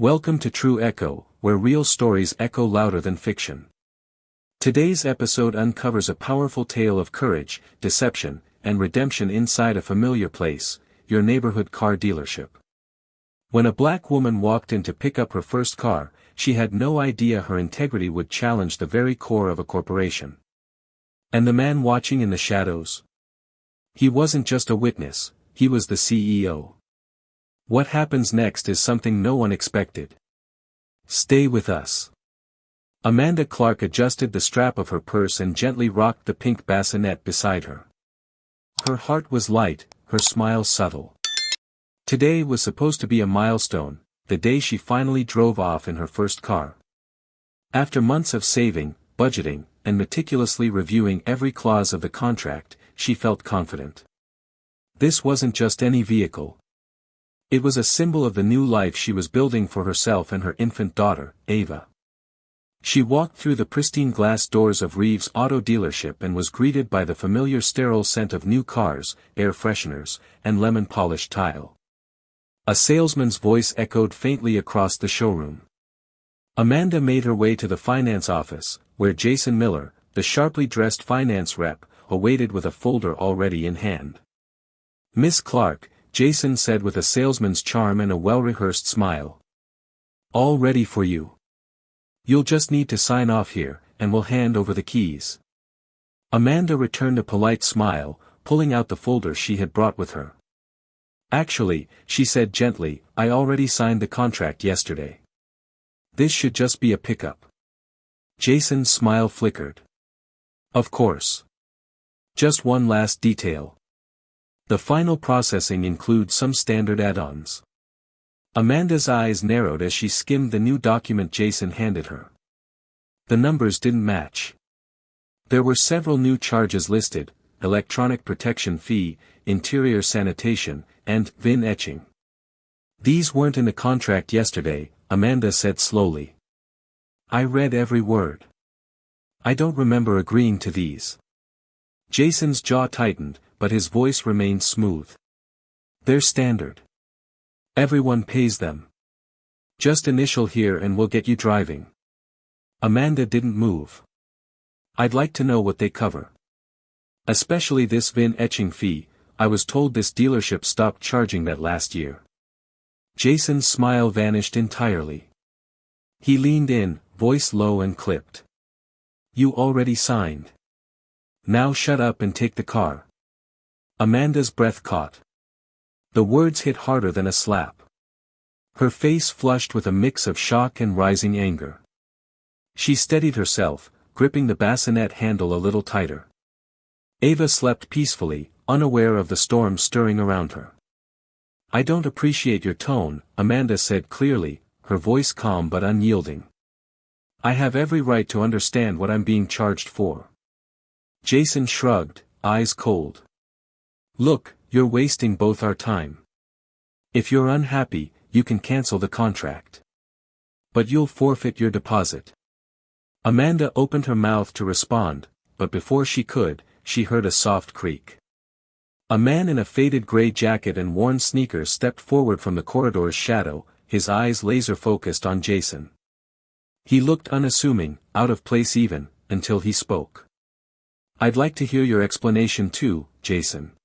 Welcome to True Echo, where real stories echo louder than fiction. Today's episode uncovers a powerful tale of courage, deception, and redemption inside a familiar place, your neighborhood car dealership. When a black woman walked in to pick up her first car, she had no idea her integrity would challenge the very core of a corporation. And the man watching in the shadows? He wasn't just a witness, he was the CEO. What happens next is something no one expected. Stay with us. Amanda Clark adjusted the strap of her purse and gently rocked the pink bassinet beside her. Her heart was light, her smile subtle. Today was supposed to be a milestone, the day she finally drove off in her first car. After months of saving, budgeting, and meticulously reviewing every clause of the contract, she felt confident. This wasn't just any vehicle. It was a symbol of the new life she was building for herself and her infant daughter, Ava. She walked through the pristine glass doors of Reeves' auto dealership and was greeted by the familiar sterile scent of new cars, air fresheners, and lemon-polished tile. A salesman's voice echoed faintly across the showroom. Amanda made her way to the finance office, where Jason Miller, the sharply dressed finance rep, awaited with a folder already in hand. "Miss Clark," Jason said with a salesman's charm and a well-rehearsed smile. "All ready for you. You'll just need to sign off here, and we'll hand over the keys." Amanda returned a polite smile, pulling out the folder she had brought with her. "Actually," she said gently, "I already signed the contract yesterday. This should just be a pickup." Jason's smile flickered. "Of course. Just one last detail. The final processing includes some standard add-ons." Amanda's eyes narrowed as she skimmed the new document Jason handed her. The numbers didn't match. There were several new charges listed: electronic protection fee, interior sanitation, and VIN etching. "These weren't in the contract yesterday," Amanda said slowly. "I read every word. I don't remember agreeing to these." Jason's jaw tightened, but his voice remained smooth. "They're standard. Everyone pays them. Just initial here and we'll get you driving." Amanda didn't move. "I'd like to know what they cover. Especially this VIN etching fee. I was told this dealership stopped charging that last year." Jason's smile vanished entirely. He leaned in, voice low and clipped. "You already signed. Now shut up and take the car." Amanda's breath caught. The words hit harder than a slap. Her face flushed with a mix of shock and rising anger. She steadied herself, gripping the bassinet handle a little tighter. Ava slept peacefully, unaware of the storm stirring around her. "I don't appreciate your tone," Amanda said clearly, her voice calm but unyielding. "I have every right to understand what I'm being charged for." Jason shrugged, eyes cold. "Look, you're wasting both our time. If you're unhappy, you can cancel the contract. But you'll forfeit your deposit." Amanda opened her mouth to respond, but before she could, she heard a soft creak. A man in a faded gray jacket and worn sneakers stepped forward from the corridor's shadow, his eyes laser-focused on Jason. He looked unassuming, out of place even, until he spoke. "I'd like to hear your explanation too, Jason."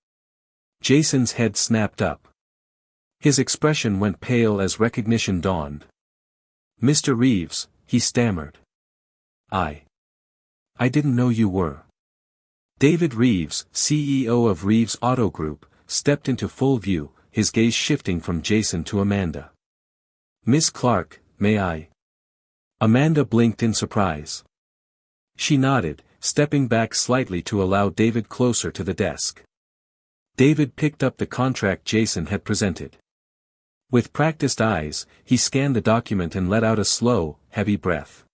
Jason's head snapped up. His expression went pale as recognition dawned. "Mr. Reeves," he stammered. I didn't know you were." David Reeves, CEO of Reeves Auto Group, stepped into full view, his gaze shifting from Jason to Amanda. "Miss Clark, may I?" Amanda blinked in surprise. She nodded, stepping back slightly to allow David closer to the desk. David picked up the contract Jason had presented. With practiced eyes, he scanned the document and let out a slow, heavy breath.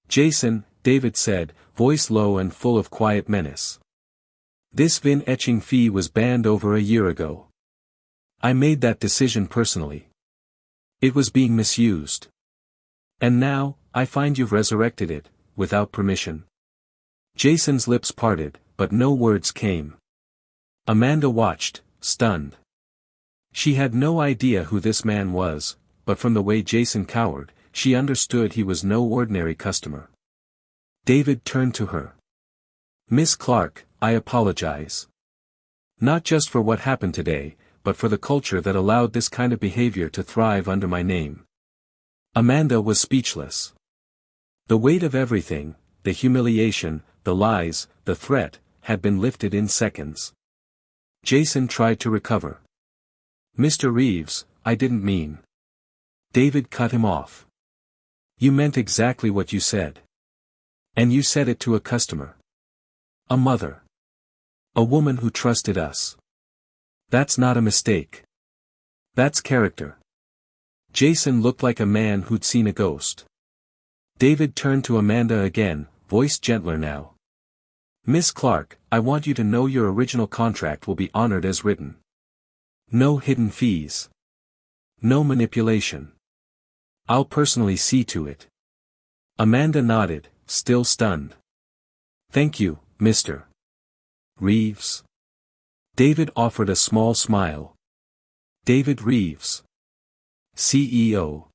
"Jason," David said, voice low and full of quiet menace. "This VIN etching fee was banned over a year ago. I made that decision personally. It was being misused. And now, I find you've resurrected it, without permission." Jason's lips parted, but no words came. Amanda watched, stunned. She had no idea who this man was, but from the way Jason cowered, she understood he was no ordinary customer. David turned to her. "Miss Clark, I apologize. Not just for what happened today, but for the culture that allowed this kind of behavior to thrive under my name." Amanda was speechless. The weight of everything, the humiliation, the lies, the threat, had been lifted in seconds. Jason tried to recover. "Mr. Reeves, I didn't mean." David cut him off. "You meant exactly what you said. And you said it to a customer. A mother. A woman who trusted us. That's not a mistake. That's character." Jason looked like a man who'd seen a ghost. David turned to Amanda again, voice gentler now. "Miss Clark, I want you to know your original contract will be honored as written. No hidden fees. No manipulation. I'll personally see to it." Amanda nodded, still stunned. "Thank you, Mr. Reeves." David offered a small smile. David Reeves, CEO.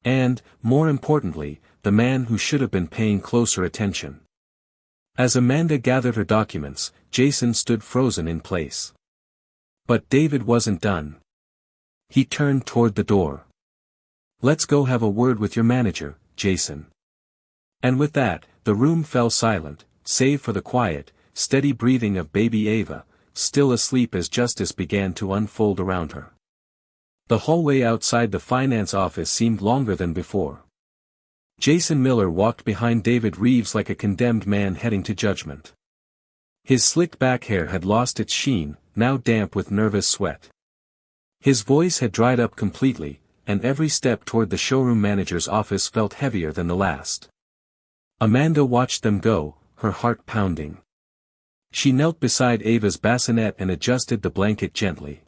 And, more importantly, the man who should have been paying closer attention. As Amanda gathered her documents, Jason stood frozen in place. But David wasn't done. He turned toward the door. "Let's go have a word with your manager, Jason." And with that, the room fell silent, save for the quiet, steady breathing of baby Ava, still asleep as justice began to unfold around her. The hallway outside the finance office seemed longer than before. Jason Miller walked behind David Reeves like a condemned man heading to judgment. His slicked back hair had lost its sheen, now damp with nervous sweat. His voice had dried up completely, and every step toward the showroom manager's office felt heavier than the last. Amanda watched them go, her heart pounding. She knelt beside Ava's bassinet and adjusted the blanket gently.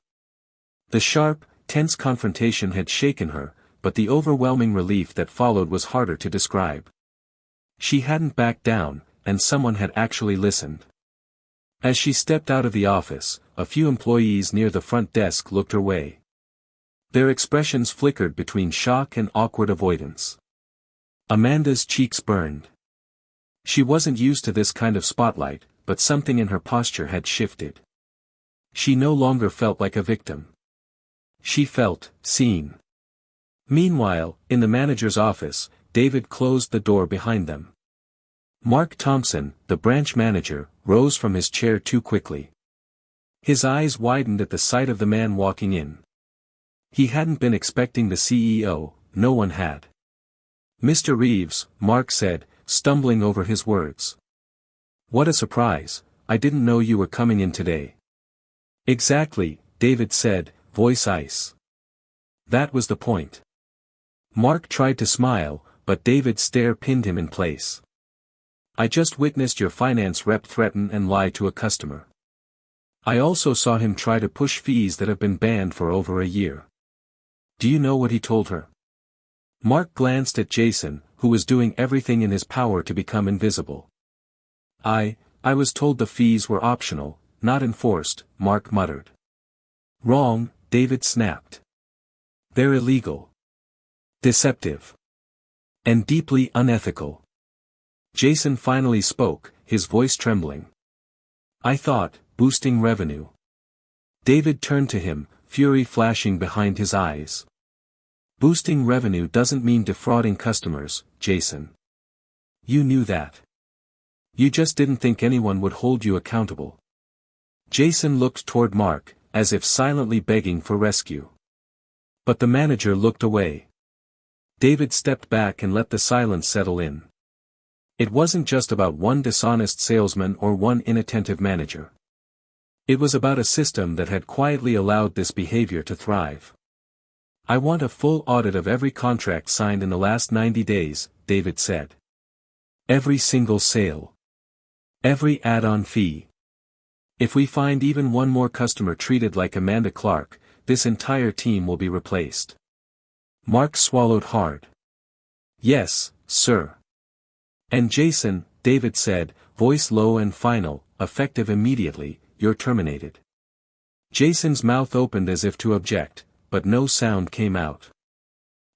The sharp, tense confrontation had shaken her, but the overwhelming relief that followed was harder to describe. She hadn't backed down, and someone had actually listened. As she stepped out of the office, a few employees near the front desk looked her way. Their expressions flickered between shock and awkward avoidance. Amanda's cheeks burned. She wasn't used to this kind of spotlight, but something in her posture had shifted. She no longer felt like a victim. She felt seen. Meanwhile, in the manager's office, David closed the door behind them. Mark Thompson, the branch manager, rose from his chair too quickly. His eyes widened at the sight of the man walking in. He hadn't been expecting the CEO, no one had. "Mr. Reeves," Mark said, stumbling over his words. "What a surprise, I didn't know you were coming in today." "Exactly," David said, voice ice. That was the point. Mark tried to smile, but David's stare pinned him in place. "I just witnessed your finance rep threaten and lie to a customer. I also saw him try to push fees that have been banned for over a year. Do you know what he told her?" Mark glanced at Jason, who was doing everything in his power to become invisible. I was told the fees were optional, not enforced," Mark muttered. "Wrong," David snapped. "They're illegal. Deceptive. And deeply unethical." Jason finally spoke, his voice trembling. "I thought, boosting revenue." David turned to him, fury flashing behind his eyes. "Boosting revenue doesn't mean defrauding customers, Jason. You knew that. You just didn't think anyone would hold you accountable." Jason looked toward Mark, as if silently begging for rescue. But the manager looked away. David stepped back and let the silence settle in. It wasn't just about one dishonest salesman or one inattentive manager. It was about a system that had quietly allowed this behavior to thrive. "I want a full audit of every contract signed in the last 90 days, David said. "Every single sale. Every add-on fee. If we find even one more customer treated like Amanda Clark, this entire team will be replaced." Mark swallowed hard. "Yes, sir." "And Jason," David said, voice low and final, effective immediately, "you're terminated." Jason's mouth opened as if to object, but no sound came out.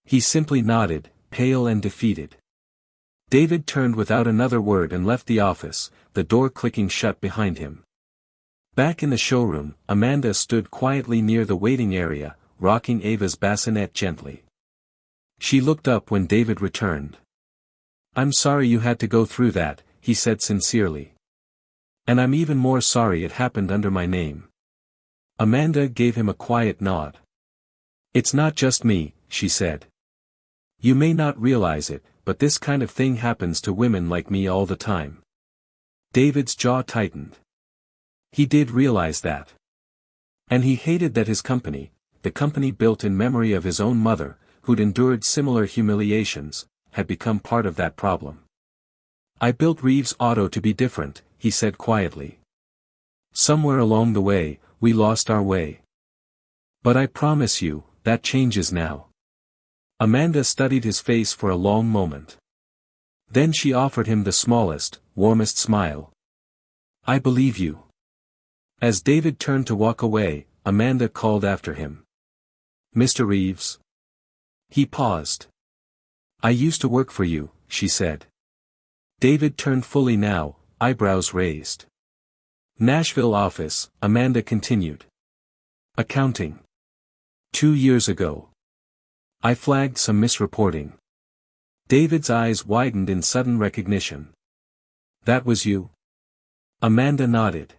He simply nodded, pale and defeated. David turned without another word and left the office, the door clicking shut behind him. Back in the showroom, Amanda stood quietly near the waiting area, rocking Ava's bassinet gently. She looked up when David returned. "I'm sorry you had to go through that," he said sincerely. "And I'm even more sorry it happened under my name." Amanda gave him a quiet nod. "It's not just me," she said. "You may not realize it, but this kind of thing happens to women like me all the time." David's jaw tightened. He did realize that. And he hated that his company, the company built in memory of his own mother, who'd endured similar humiliations, had become part of that problem. "I built Reeves Auto to be different," he said quietly. "Somewhere along the way, we lost our way. But I promise you, that changes now." Amanda studied his face for a long moment. Then she offered him the smallest, warmest smile. "I believe you." As David turned to walk away, Amanda called after him. "Mr. Reeves?" He paused. "I used to work for you," she said. David turned fully now, eyebrows raised. "Nashville office," Amanda continued. "Accounting. 2 years ago. I flagged some misreporting." David's eyes widened in sudden recognition. "That was you?" Amanda nodded.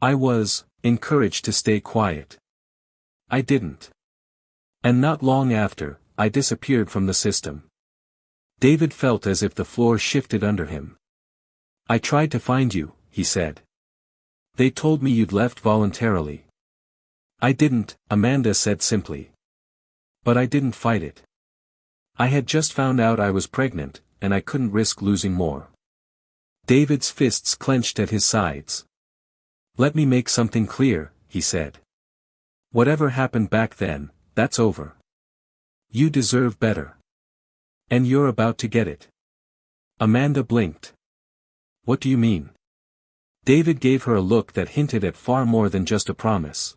"I was encouraged to stay quiet. I didn't. And not long after, I disappeared from the system." David felt as if the floor shifted under him. "I tried to find you," he said. "They told me you'd left voluntarily." "I didn't," Amanda said simply. "But I didn't fight it. I had just found out I was pregnant, and I couldn't risk losing more." David's fists clenched at his sides. "Let me make something clear," he said. "Whatever happened back then, that's over. You deserve better. And you're about to get it." Amanda blinked. "What do you mean?" David gave her a look that hinted at far more than just a promise.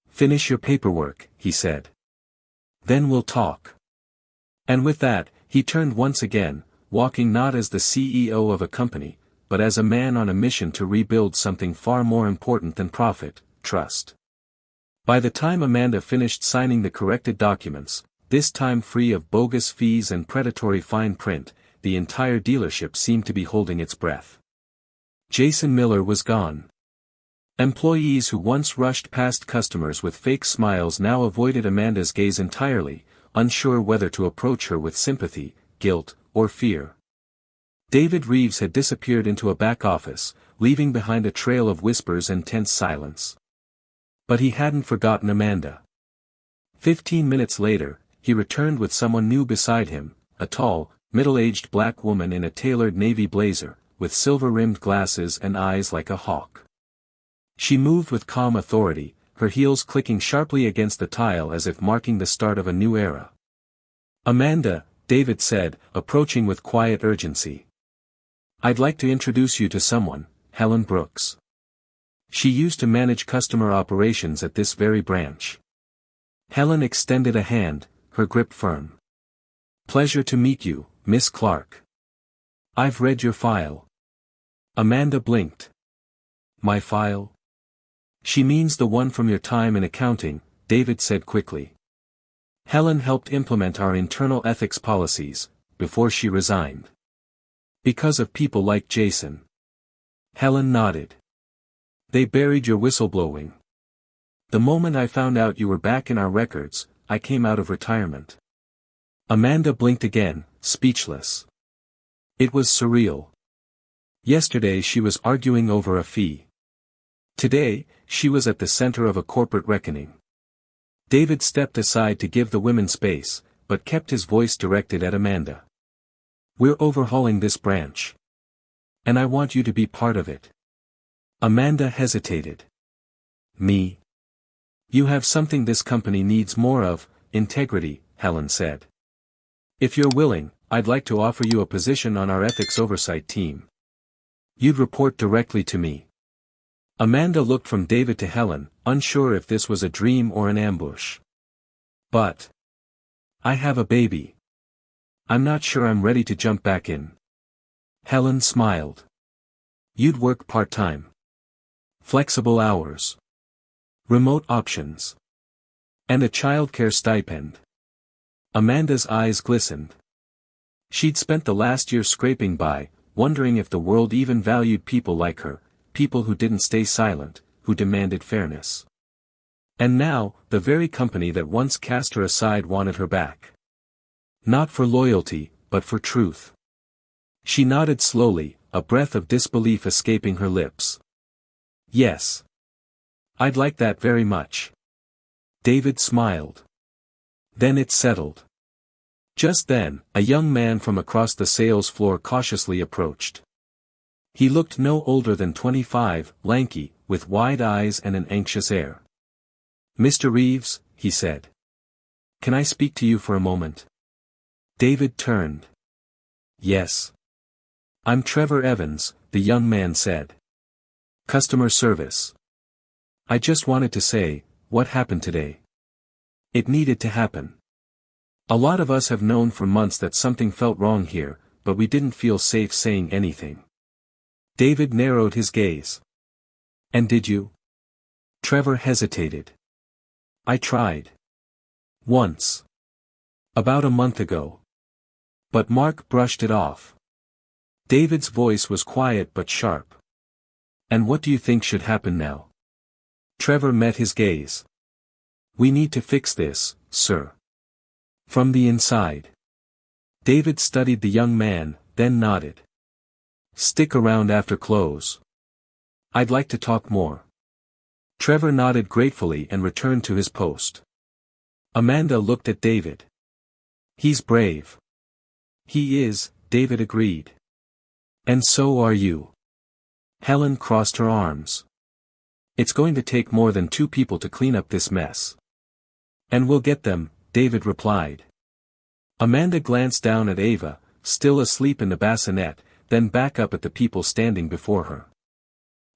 "Finish your paperwork," he said. "Then we'll talk." And with that, he turned once again, walking not as the CEO of a company, but as a man on a mission to rebuild something far more important than profit, trust. By the time Amanda finished signing the corrected documents, this time free of bogus fees and predatory fine print, the entire dealership seemed to be holding its breath. Jason Miller was gone. Employees who once rushed past customers with fake smiles now avoided Amanda's gaze entirely, unsure whether to approach her with sympathy, guilt, or fear. David Reeves had disappeared into a back office, leaving behind a trail of whispers and tense silence. But he hadn't forgotten Amanda. 15 minutes later, he returned with someone new beside him, a tall, middle-aged black woman in a tailored navy blazer, with silver-rimmed glasses and eyes like a hawk. She moved with calm authority, her heels clicking sharply against the tile as if marking the start of a new era. "Amanda," David said, approaching with quiet urgency. "I'd like to introduce you to someone, Helen Brooks. She used to manage customer operations at this very branch." Helen extended a hand, her grip firm. "Pleasure to meet you, Miss Clark. I've read your file." Amanda blinked. "My file?" "She means the one from your time in accounting," David said quickly. "Helen helped implement our internal ethics policies, before she resigned. Because of people like Jason." Helen nodded. "They buried your whistleblowing. The moment I found out you were back in our records, I came out of retirement." Amanda blinked again, speechless. It was surreal. Yesterday she was arguing over a fee. Today, she was at the center of a corporate reckoning. David stepped aside to give the women space, but kept his voice directed at Amanda. "We're overhauling this branch. And I want you to be part of it." Amanda hesitated. "Me? You have something this company needs more of, integrity," Helen said. "If you're willing, I'd like to offer you a position on our ethics oversight team. You'd report directly to me." Amanda looked from David to Helen, unsure if this was a dream or an ambush. "But I have a baby. I'm not sure I'm ready to jump back in. Helen smiled. You'd work part-time. Flexible hours. Remote options. And a childcare stipend. Amanda's eyes glistened. She'd spent the last year scraping by, wondering if the world even valued people like her, people who didn't stay silent, who demanded fairness. And now, the very company that once cast her aside wanted her back. Not for loyalty, but for truth. She nodded slowly, a breath of disbelief escaping her lips. Yes. I'd like that very much. David smiled. Then it settled. Just then, a young man from across the sales floor cautiously approached. He looked no older than 25, lanky, with wide eyes and an anxious air. Mr. Reeves, he said. Can I speak to you for a moment? David turned. Yes. I'm Trevor Evans, the young man said. Customer service. I just wanted to say, what happened today? It needed to happen. A lot of us have known for months that something felt wrong here, but we didn't feel safe saying anything. David narrowed his gaze. And did you? Trevor hesitated. I tried. Once. About a month ago. But Mark brushed it off. David's voice was quiet but sharp. And what do you think should happen now? Trevor met his gaze. We need to fix this, sir. From the inside. David studied the young man, then nodded. Stick around after close. I'd like to talk more. Trevor nodded gratefully and returned to his post. Amanda looked at David. He's brave. He is, David agreed. And so are you. Helen crossed her arms. It's going to take more than 2 people to clean up this mess. And we'll get them, David replied. Amanda glanced down at Ava, still asleep in the bassinet, then back up at the people standing before her.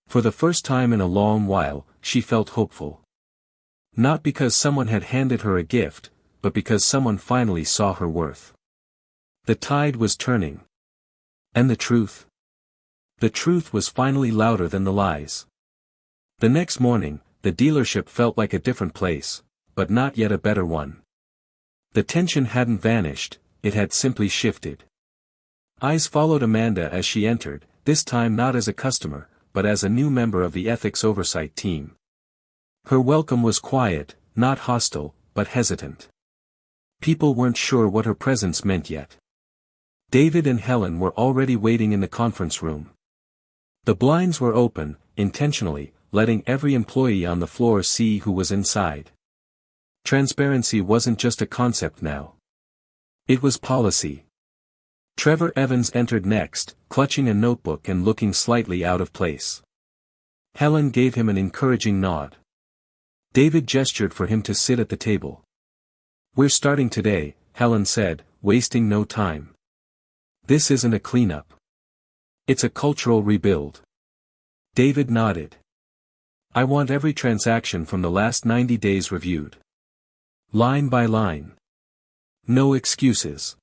For the first time in a long while, she felt hopeful. Not because someone had handed her a gift, but because someone finally saw her worth. The tide was turning. And the truth? The truth was finally louder than the lies. The next morning, the dealership felt like a different place, but not yet a better one. The tension hadn't vanished, it had simply shifted. Eyes followed Amanda as she entered, this time not as a customer, but as a new member of the ethics oversight team. Her welcome was quiet, not hostile, but hesitant. People weren't sure what her presence meant yet. David and Helen were already waiting in the conference room. The blinds were open, intentionally, letting every employee on the floor see who was inside. Transparency wasn't just a concept now. It was policy. Trevor Evans entered next, clutching a notebook and looking slightly out of place. Helen gave him an encouraging nod. David gestured for him to sit at the table. We're starting today, Helen said, wasting no time. This isn't a cleanup. It's a cultural rebuild. David nodded. I want every transaction from the last 90 days reviewed. Line by line. No excuses.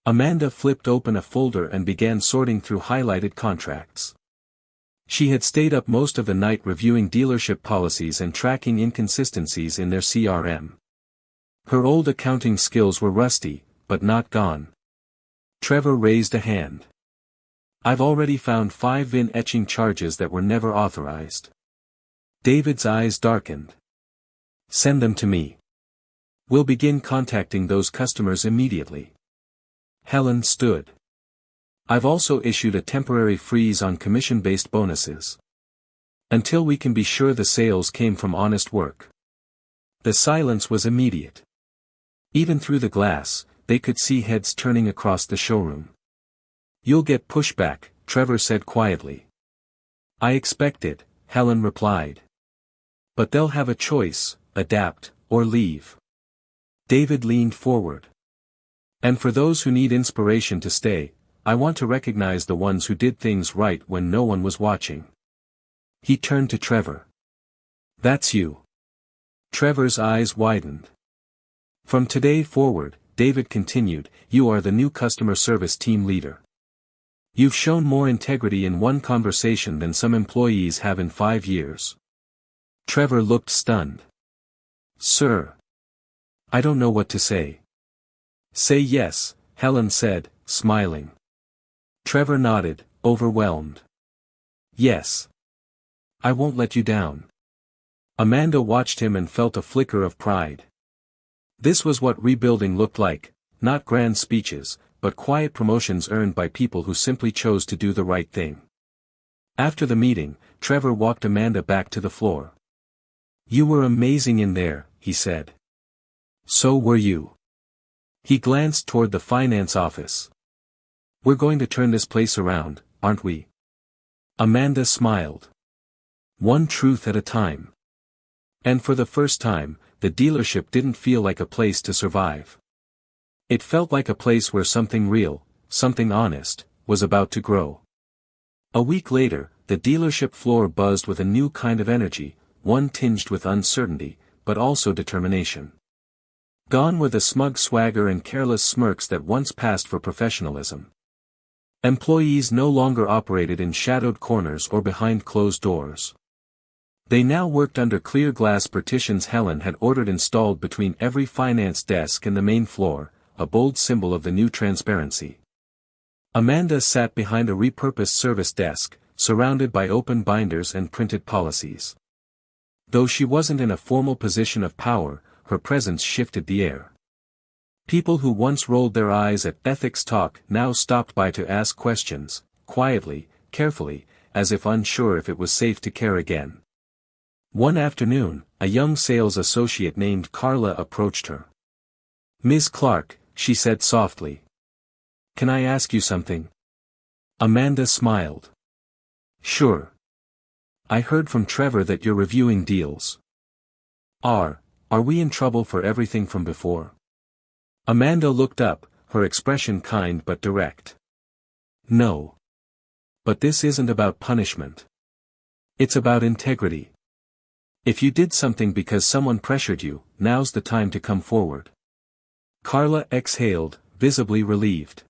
Amanda flipped open a folder and began sorting through highlighted contracts. She had stayed up most of the night reviewing dealership policies and tracking inconsistencies in their CRM. Her old accounting skills were rusty, but not gone. Trevor raised a hand. I've already found 5 VIN etching charges that were never authorized. David's eyes darkened. Send them to me. We'll begin contacting those customers immediately. Helen stood. I've also issued a temporary freeze on commission-based bonuses. Until we can be sure the sales came from honest work. The silence was immediate. Even through the glass, they could see heads turning across the showroom. You'll get pushback, Trevor said quietly. I expect it, Helen replied. But they'll have a choice, adapt, or leave. David leaned forward. And for those who need inspiration to stay, I want to recognize the ones who did things right when no one was watching. He turned to Trevor. That's you. Trevor's eyes widened. From today forward, David continued, you are the new customer service team leader. You've shown more integrity in one conversation than some employees have in 5 years. Trevor looked stunned. Sir. I don't know what to say. Say yes, Helen said, smiling. Trevor nodded, overwhelmed. Yes. I won't let you down. Amanda watched him and felt a flicker of pride. This was what rebuilding looked like, not grand speeches, but quiet promotions earned by people who simply chose to do the right thing. After the meeting, Trevor walked Amanda back to the floor. You were amazing in there, he said. So were you. He glanced toward the finance office. We're going to turn this place around, aren't we? Amanda smiled. One truth at a time. And for the first time, the dealership didn't feel like a place to survive. It felt like a place where something real, something honest, was about to grow. A week later, the dealership floor buzzed with a new kind of energy, one tinged with uncertainty, but also determination. Gone were the smug swagger and careless smirks that once passed for professionalism. Employees no longer operated in shadowed corners or behind closed doors. They now worked under clear glass partitions Helen had ordered installed between every finance desk and the main floor, a bold symbol of the new transparency. Amanda sat behind a repurposed service desk, surrounded by open binders and printed policies. Though she wasn't in a formal position of power, her presence shifted the air. People who once rolled their eyes at ethics talk now stopped by to ask questions, quietly, carefully, as if unsure if it was safe to care again. One afternoon, a young sales associate named Carla approached her. Ms. Clark, she said softly. Can I ask you something? Amanda smiled. Sure. I heard from Trevor that you're reviewing deals. Are we in trouble for everything from before? Amanda looked up, her expression kind but direct. No. But this isn't about punishment. It's about integrity. If you did something because someone pressured you, now's the time to come forward. Carla exhaled, visibly relieved.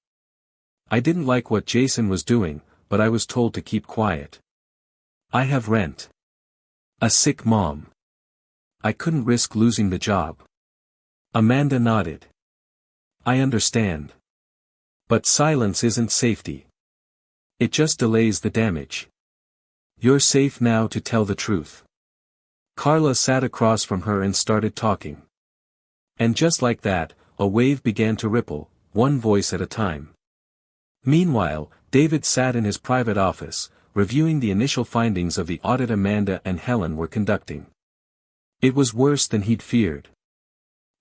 I didn't like what Jason was doing, but I was told to keep quiet. I have rent. A sick mom. I couldn't risk losing the job. Amanda nodded. I understand. But silence isn't safety. It just delays the damage. You're safe now to tell the truth. Carla sat across from her and started talking. And just like that, a wave began to ripple, one voice at a time. Meanwhile, David sat in his private office, reviewing the initial findings of the audit Amanda and Helen were conducting. It was worse than he'd feared.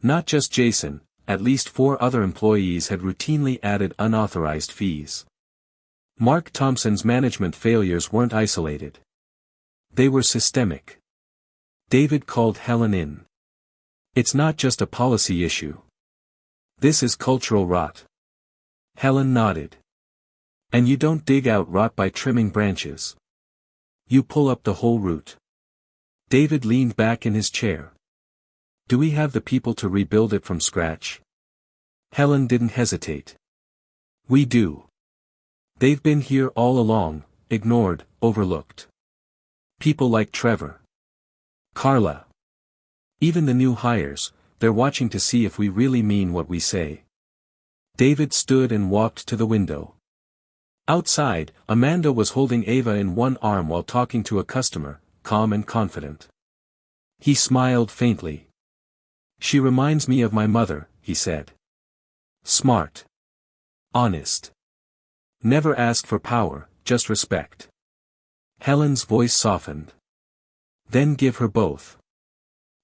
Not just Jason, at least 4 other employees had routinely added unauthorized fees. Mark Thompson's management failures weren't isolated. They were systemic. David called Helen in. It's not just a policy issue. This is cultural rot. Helen nodded. And you don't dig out rot by trimming branches. You pull up the whole root. David leaned back in his chair. Do we have the people to rebuild it from scratch? Helen didn't hesitate. We do. They've been here all along, ignored, overlooked. People like Trevor. Carla. Even the new hires, they're watching to see if we really mean what we say. David stood and walked to the window. Outside, Amanda was holding Ava in one arm while talking to a customer, calm and confident. He smiled faintly. She reminds me of my mother, he said. Smart. Honest. Never ask for power, just respect. Helen's voice softened. Then give her both.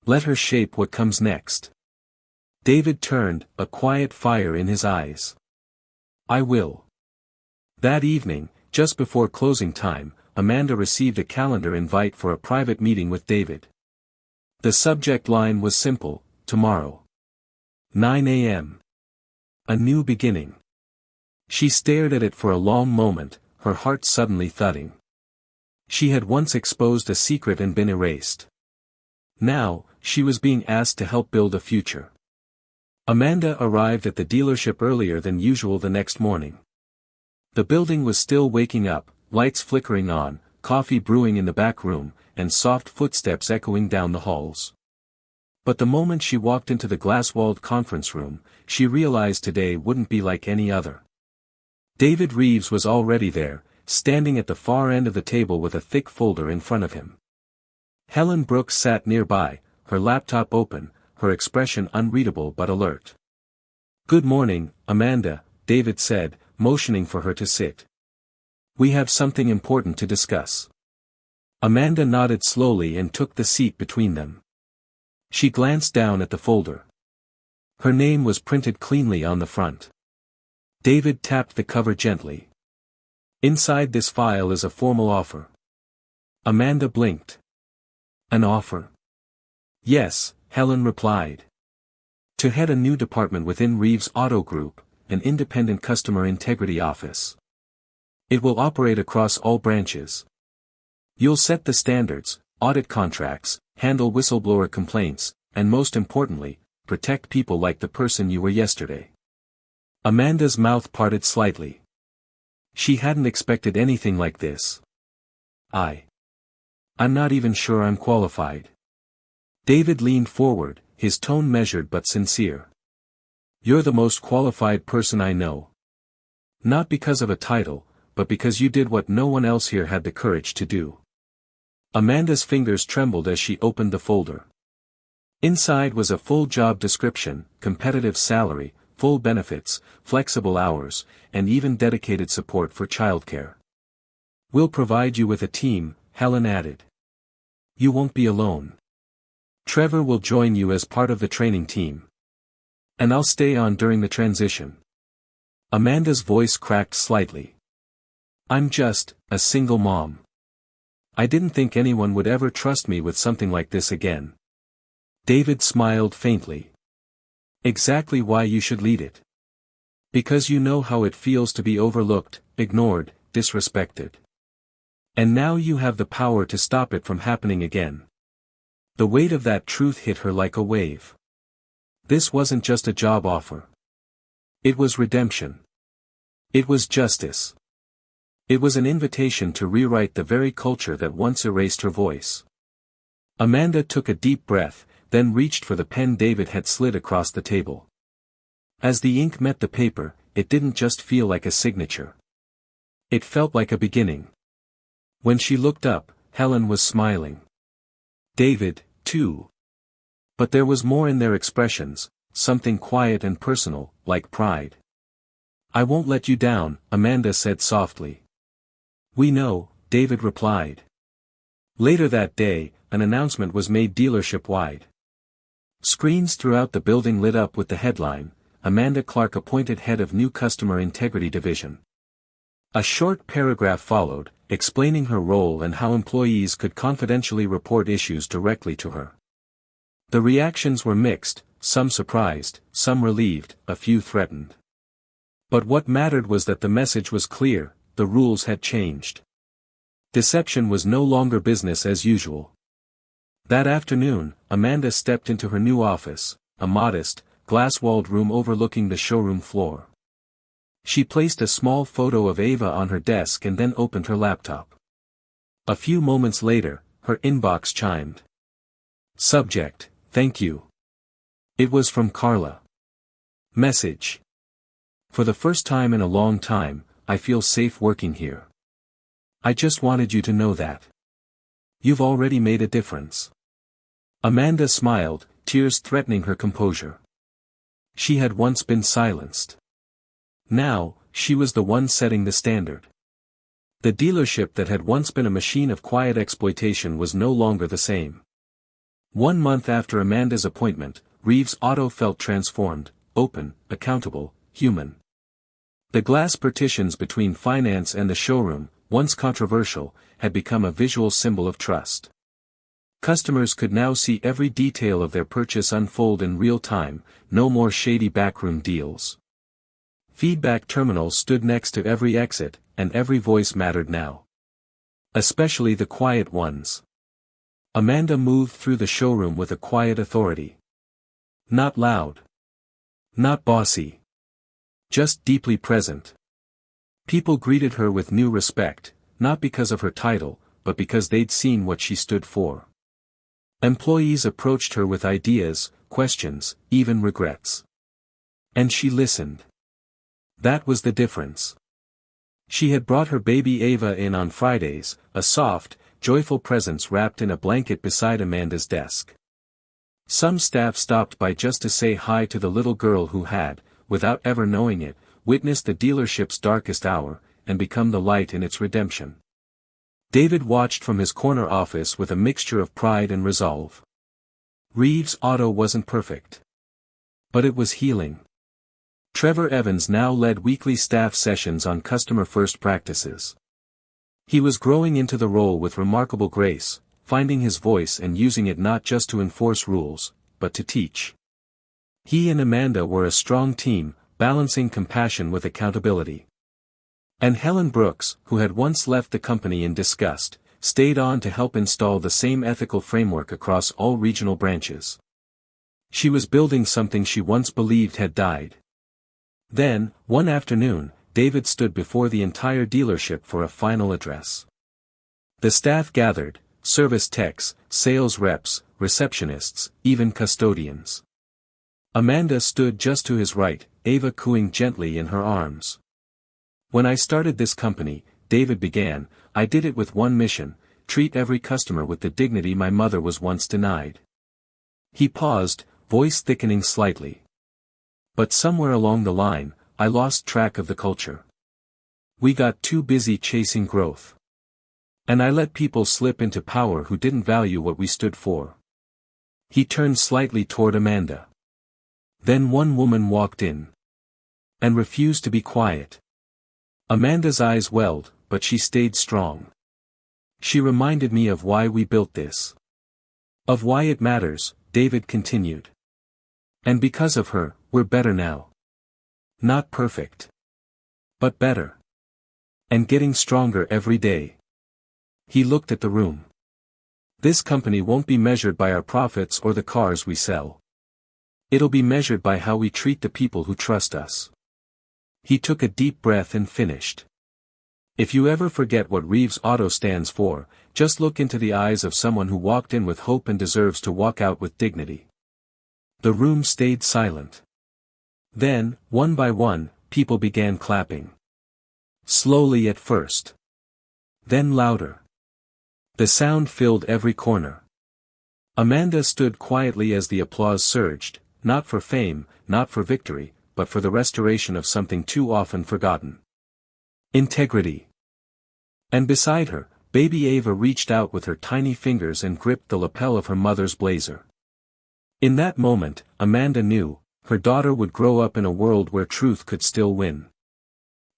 Let her shape what comes next. David turned, a quiet fire in his eyes. I will. That evening, just before closing time, Amanda received a calendar invite for a private meeting with David. The subject line was simple, tomorrow. 9 a.m. A new beginning. She stared at it for a long moment, her heart suddenly thudding. She had once exposed a secret and been erased. Now, she was being asked to help build a future. Amanda arrived at the dealership earlier than usual the next morning. The building was still waking up, lights flickering on, coffee brewing in the back room, and soft footsteps echoing down the halls. But the moment she walked into the glass-walled conference room, she realized today wouldn't be like any other. David Reeves was already there, standing at the far end of the table with a thick folder in front of him. Helen Brooks sat nearby, her laptop open, her expression unreadable but alert. "Good morning, Amanda," David said, motioning for her to sit. "We have something important to discuss." Amanda nodded slowly and took the seat between them. She glanced down at the folder. Her name was printed cleanly on the front. David tapped the cover gently. "Inside this file is a formal offer." Amanda blinked. "An offer?" "Yes," Helen replied. "To head a new department within Reeves Auto Group, an independent customer integrity office. It will operate across all branches. You'll set the standards, audit contracts, handle whistleblower complaints, and most importantly, protect people like the person you were yesterday." Amanda's mouth parted slightly. She hadn't expected anything like this. I'm not even sure I'm qualified." David leaned forward, his tone measured but sincere. "You're the most qualified person I know. Not because of a title, but because you did what no one else here had the courage to do." Amanda's fingers trembled as she opened the folder. Inside was a full job description, competitive salary, full benefits, flexible hours, and even dedicated support for childcare. "We'll provide you with a team," Helen added. "You won't be alone. Trevor will join you as part of the training team. And I'll stay on during the transition." Amanda's voice cracked slightly. "I'm just a single mom. I didn't think anyone would ever trust me with something like this again." David smiled faintly. "Exactly why you should lead it. Because you know how it feels to be overlooked, ignored, disrespected. And now you have the power to stop it from happening again." The weight of that truth hit her like a wave. This wasn't just a job offer. It was redemption. It was justice. It was an invitation to rewrite the very culture that once erased her voice. Amanda took a deep breath, then reached for the pen David had slid across the table. As the ink met the paper, it didn't just feel like a signature. It felt like a beginning. When she looked up, Helen was smiling. David, too. But there was more in their expressions, something quiet and personal, like pride. "I won't let you down," Amanda said softly. "We know," David replied. Later that day, an announcement was made dealership-wide. Screens throughout the building lit up with the headline, "Amanda Clark appointed head of new customer integrity division." A short paragraph followed, explaining her role and how employees could confidentially report issues directly to her. The reactions were mixed, some surprised, some relieved, a few threatened. But what mattered was that the message was clear: the rules had changed. Deception was no longer business as usual. That afternoon, Amanda stepped into her new office, a modest, glass-walled room overlooking the showroom floor. She placed a small photo of Ava on her desk and then opened her laptop. A few moments later, her inbox chimed. Subject: "Thank you." It was from Carla. Message: "For the first time in a long time, I feel safe working here. I just wanted you to know that. You've already made a difference." Amanda smiled, tears threatening her composure. She had once been silenced. Now, she was the one setting the standard. The dealership that had once been a machine of quiet exploitation was no longer the same. 1 month after Amanda's appointment, Reeves Auto felt transformed, open, accountable, human. The glass partitions between finance and the showroom, once controversial, had become a visual symbol of trust. Customers could now see every detail of their purchase unfold in real time, no more shady backroom deals. Feedback terminals stood next to every exit, and every voice mattered now. Especially the quiet ones. Amanda moved through the showroom with a quiet authority. Not loud. Not bossy. Just deeply present. People greeted her with new respect, not because of her title, but because they'd seen what she stood for. Employees approached her with ideas, questions, even regrets. And she listened. That was the difference. She had brought her baby Ava in on Fridays, a soft, joyful presence wrapped in a blanket beside Amanda's desk. Some staff stopped by just to say hi to the little girl who had, without ever knowing it, witnessed the dealership's darkest hour, and become the light in its redemption. David watched from his corner office with a mixture of pride and resolve. Reeves' auto wasn't perfect. But it was healing. Trevor Evans now led weekly staff sessions on customer-first practices. He was growing into the role with remarkable grace, finding his voice and using it not just to enforce rules, but to teach. He and Amanda were a strong team, balancing compassion with accountability. And Helen Brooks, who had once left the company in disgust, stayed on to help install the same ethical framework across all regional branches. She was building something she once believed had died. Then, one afternoon, David stood before the entire dealership for a final address. The staff gathered, service techs, sales reps, receptionists, even custodians. Amanda stood just to his right, Ava cooing gently in her arms. When I started this company, David began, I did it with one mission: treat every customer with the dignity my mother was once denied. He paused, voice thickening slightly. But somewhere along the line, I lost track of the culture. We got too busy chasing growth. And I let people slip into power who didn't value what we stood for. He turned slightly toward Amanda. Then one woman walked in. And refused to be quiet. Amanda's eyes welled, but she stayed strong. She reminded me of why we built this. Of why it matters, David continued. And because of her, we're better now. Not perfect. But better. And getting stronger every day. He looked at the room. This company won't be measured by our profits or the cars we sell. It'll be measured by how we treat the people who trust us. He took a deep breath and finished. If you ever forget what Reeves Auto stands for, just look into the eyes of someone who walked in with hope and deserves to walk out with dignity. The room stayed silent. Then, one by one, people began clapping. Slowly at first. Then louder. The sound filled every corner. Amanda stood quietly as the applause surged, not for fame, not for victory, but for the restoration of something too often forgotten. Integrity. And beside her, baby Ava reached out with her tiny fingers and gripped the lapel of her mother's blazer. In that moment, Amanda knew, her daughter would grow up in a world where truth could still win.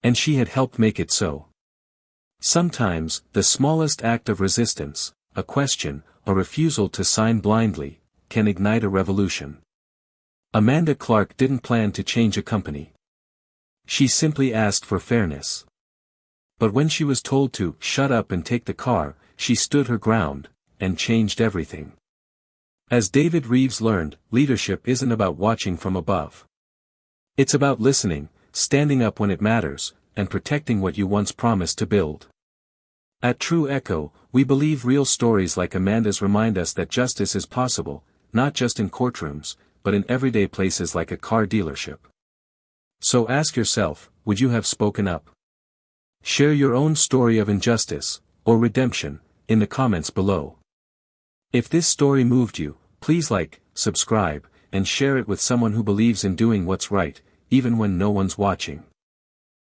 And she had helped make it so. Sometimes, the smallest act of resistance, a question, a refusal to sign blindly, can ignite a revolution. Amanda Clark didn't plan to change a company. She simply asked for fairness. But when she was told to shut up and take the car, she stood her ground, and changed everything. As David Reeves learned, leadership isn't about watching from above. It's about listening, standing up when it matters, and protecting what you once promised to build. At True Echo, we believe real stories like Amanda's remind us that justice is possible, not just in courtrooms, but in everyday places like a car dealership. So ask yourself, would you have spoken up? Share your own story of injustice, or redemption, in the comments below. If this story moved you, please like, subscribe, and share it with someone who believes in doing what's right, even when no one's watching.